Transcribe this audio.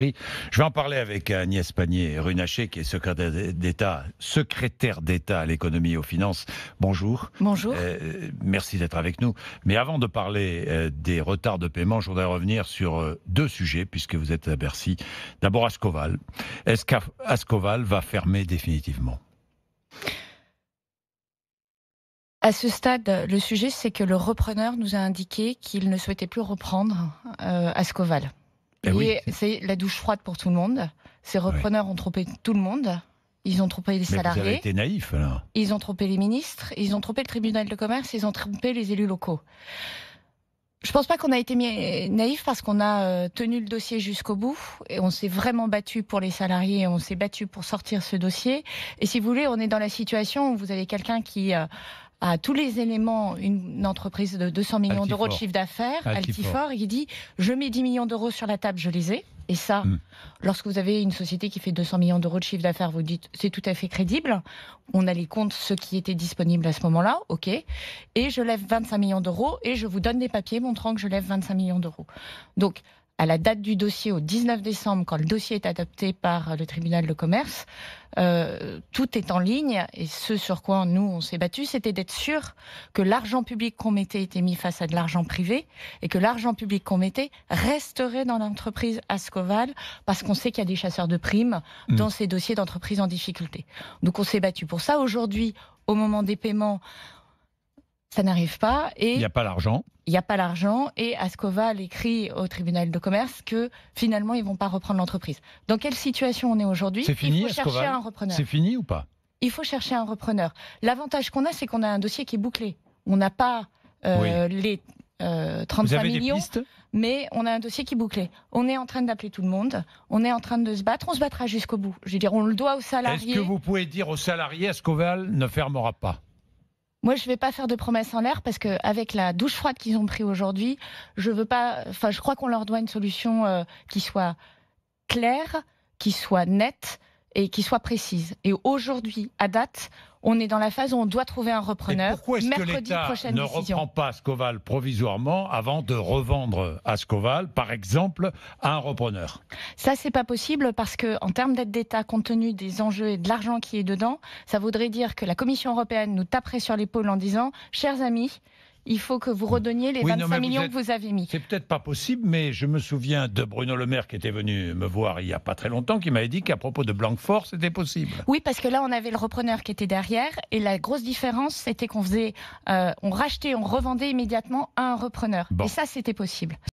Oui, je vais en parler avec Agnès Pannier-Runacher, qui est secrétaire d'État à l'économie et aux finances. Bonjour. Bonjour. Merci d'être avec nous. Mais avant de parler des retards de paiement, je voudrais revenir sur deux sujets, puisque vous êtes à Bercy. D'abord, Ascoval. Est-ce qu'Ascoval va fermer définitivement? À ce stade, le sujet, c'est que le repreneur nous a indiqué qu'il ne souhaitait plus reprendre Ascoval. Eh oui, Et c'est la douche froide pour tout le monde. Ces oui. repreneurs ont trompé tout le monde. Ils ont trompé les Mais vous avez salariés, été naïf, alors. ils ont trompé les ministres, ils ont trompé le tribunal de commerce, ils ont trompé les élus locaux. Je pense pas qu'on a été naïf parce qu'on a tenu le dossier jusqu'au bout et on s'est vraiment battu pour les salariés et on s'est battu pour sortir ce dossier. Et si vous voulez, on est dans la situation où vous avez quelqu'un qui a tous les éléments, une entreprise de 200 millions d'euros de chiffre d'affaires, Altifort, et qui dit « je mets 10 millions d'euros sur la table, je les ai ». Et ça, lorsque vous avez une société qui fait 200 millions d'euros de chiffre d'affaires, vous dites c'est tout à fait crédible. On a les comptes, ceux qui étaient disponibles à ce moment-là, ok. Et je lève 25 millions d'euros et je vous donne des papiers montrant que je lève 25 millions d'euros. Donc, à la date du dossier, au 19 décembre, quand le dossier est adopté par le tribunal de commerce, tout est en ligne. Et ce sur quoi nous, on s'est battu, c'était d'être sûr que l'argent public qu'on mettait était mis face à de l'argent privé et que l'argent public qu'on mettait resterait dans l'entreprise Ascoval parce qu'on sait qu'il y a des chasseurs de primes dans ces dossiers d'entreprises en difficulté. Donc on s'est battu pour ça. Aujourd'hui, au moment des paiements, ça n'arrive pas. Et il n'y a pas l'argent. Il n'y a pas l'argent et Ascoval écrit au tribunal de commerce que finalement ils ne vont pas reprendre l'entreprise. Dans quelle situation on est aujourd'hui? C'est fini, il faut chercher un repreneur. C'est fini ou pas? Il faut chercher un repreneur. L'avantage qu'on a, c'est qu'on a un dossier qui est bouclé. On n'a pas les 35 millions, mais on a un dossier qui est bouclé. On est en train d'appeler tout le monde, on est en train de se battre, on se battra jusqu'au bout. Je veux dire, on le doit aux salariés. Est-ce que vous pouvez dire aux salariés Ascoval ne fermera pas? Moi, je ne vais pas faire de promesses en l'air parce qu'avec la douche froide qu'ils ont pris aujourd'hui, je crois qu'on leur doit une solution qui soit claire, qui soit nette et qui soit précise. Et aujourd'hui, à date, on est dans la phase où on doit trouver un repreneur. Et pourquoi est-ce que l'État ne reprend pas Ascoval provisoirement avant de revendre Ascoval, par exemple, à un repreneur? Ça, c'est pas possible parce que, en termes d'aide d'État, compte tenu des enjeux et de l'argent qui est dedans, ça voudrait dire que la Commission européenne nous taperait sur l'épaule en disant « Chers amis, il faut que vous redonniez les 25 millions que vous avez mis. » C'est peut-être pas possible, mais je me souviens de Bruno Le Maire qui était venu me voir il n'y a pas très longtemps, qui m'avait dit qu'à propos de Blanquefort, c'était possible. Oui, parce que là, on avait le repreneur qui était derrière, et la grosse différence, c'était qu'on faisait, on rachetait, on revendait immédiatement à un repreneur. Bon. Et ça, c'était possible.